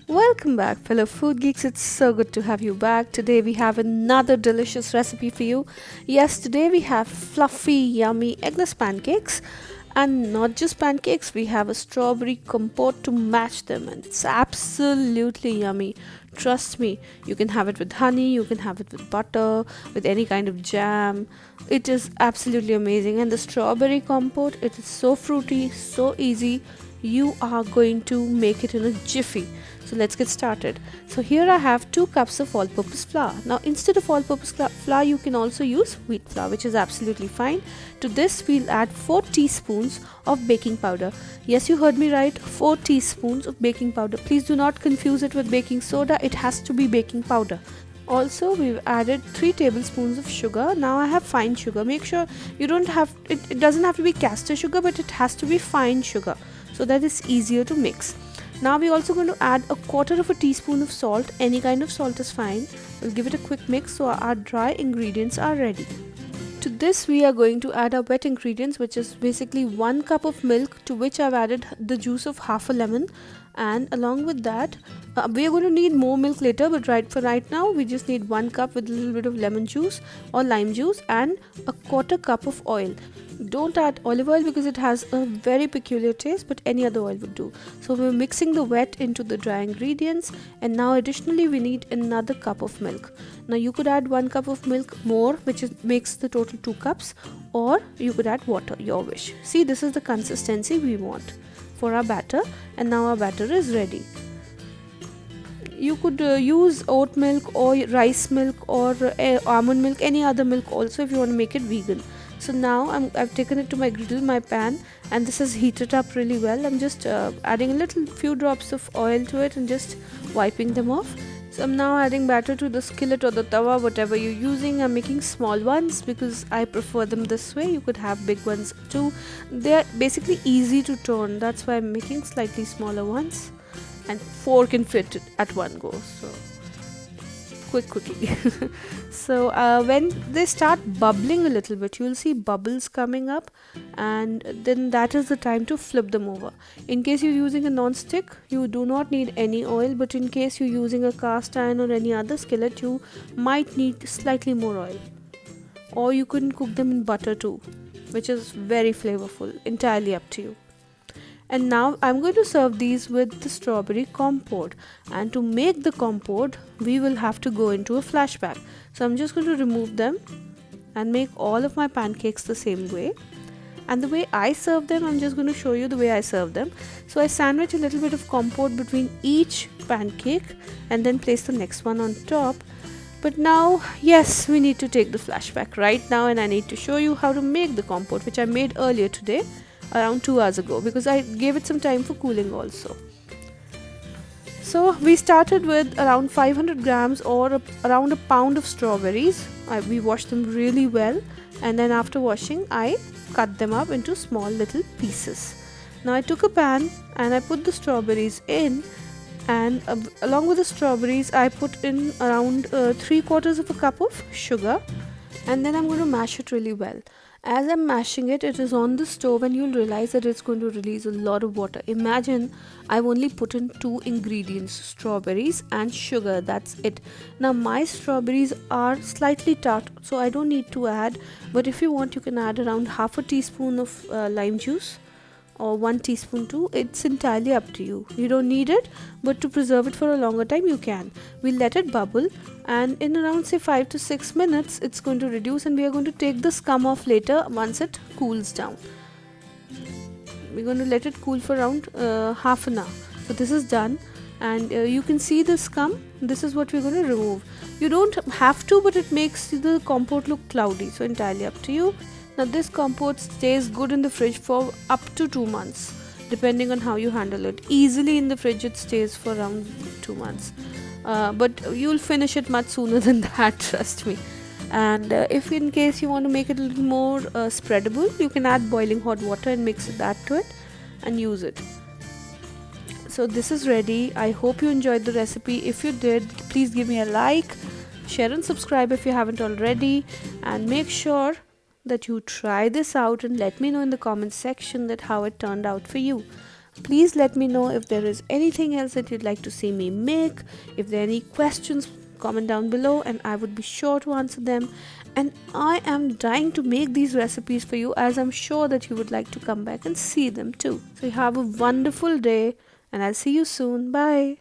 Welcome back, fellow food geeks. It's so good to have you back. Today we have another delicious recipe for you. Yes, today we have fluffy, yummy eggless pancakes. And not just pancakes, we have a strawberry compote to match them, and it's absolutely yummy. Trust me, you can have it with honey, you can have it with butter, with any kind of jam. It is absolutely amazing. And the strawberry compote, it is so fruity, so easy. You are going to make it in a jiffy. So let's get started. So here I have 2 cups of all-purpose flour. Now instead of all-purpose flour, you can also use wheat flour, which is absolutely fine. To this we'll add 4 teaspoons of baking powder. Yes, you heard me right, 4 teaspoons of baking powder. Please do not confuse it with baking soda. It has to be baking powder. Also, we've added 3 tablespoons of sugar. Now I have fine sugar. Make sure you don't have it doesn't have to be caster sugar, but it has to be fine sugar so that it's easier to mix. Now we're also going to add a quarter of a teaspoon of salt. Any kind of salt is fine. We'll give it a quick mix so our dry ingredients are ready. To this we are going to add our wet ingredients, which is basically 1 cup of milk, to which I've added the juice of half a lemon, and along with that we are going to need more milk later, but right now we just need 1 cup with a little bit of lemon juice or lime juice and a quarter cup of oil. Don't add olive oil because it has a very peculiar taste, but any other oil would do. So we're mixing the wet into the dry ingredients, and now additionally we need another cup of milk. Now you could add 1 cup of milk more, which makes the total 2 cups, or you could add water, your wish. See, this is the consistency we want for our batter, and now our batter is ready. You could use oat milk or rice milk or almond milk, any other milk also, if you want to make it vegan. So now I've taken it to my griddle, my pan, and this is heated up really well. I'm just adding a few drops of oil to it and just wiping them off. So I'm now adding batter to the skillet or the tawa, whatever you're using. I'm making small ones because I prefer them this way. You could have big ones too. They're basically easy to turn. That's why I'm making slightly smaller ones, and 4 can fit it at one go. So quick cooking. So when they start bubbling a little bit, you'll see bubbles coming up, and then that is the time to flip them over. In case you're using a non-stick, you do not need any oil, but in case you're using a cast iron or any other skillet, you might need slightly more oil. Or you can cook them in butter too, which is very flavorful. Entirely up to you. And now I'm going to serve these with the strawberry compote, and to make the compote we will have to go into a flashback. So I'm just going to remove them and make all of my pancakes the same way. And the way I serve them, I'm just going to show you the way I serve them. So I sandwich a little bit of compote between each pancake and then place the next one on top. But now, yes, we need to take the flashback right now, and I need to show you how to make the compote, which I made earlier today, around 2 hours ago, because I gave it some time for cooling also. So we started with around 500 grams or around a pound of strawberries. We washed them really well, and then after washing I cut them up into small little pieces. Now I took a pan and I put the strawberries in, and along with the strawberries I put in around 3/4 of a cup of sugar, and then I'm going to mash it really well. As I'm mashing it, it is on the stove, and you'll realize that it's going to release a lot of water. Imagine I've only put in 2 ingredients, strawberries and sugar. That's it. Now my strawberries are slightly tart, so I don't need to add, but if you want, you can add around half a teaspoon of lime juice or 1 teaspoon too. It's entirely up to you. You don't need it, but to preserve it for a longer time you can. We'll let it bubble, and in around say 5 to 6 minutes it's going to reduce, and we are going to take the scum off later once it cools down. We're going to let it cool for around half an hour. So this is done, and you can see the scum. This is what we're going to remove. You don't have to, but it makes the compote look cloudy, so entirely up to you. Now this compote stays good in the fridge for up to 2 months, depending on how you handle it. Easily in the fridge it stays for around 2 months, but you'll finish it much sooner than that, trust me. And if in case you want to make it a little more spreadable, you can add boiling hot water and mix that to it and use it. So this is ready. I hope you enjoyed the recipe. If you did, please give me a like, share and subscribe if you haven't already, and make sure that you try this out and let me know in the comments section that how it turned out for you. Please let me know if there is anything else that you'd like to see me make. If there are any questions, comment down below and I would be sure to answer them. And I am dying to make these recipes for you, as I'm sure that you would like to come back and see them too. So you have a wonderful day and I'll see you soon. Bye.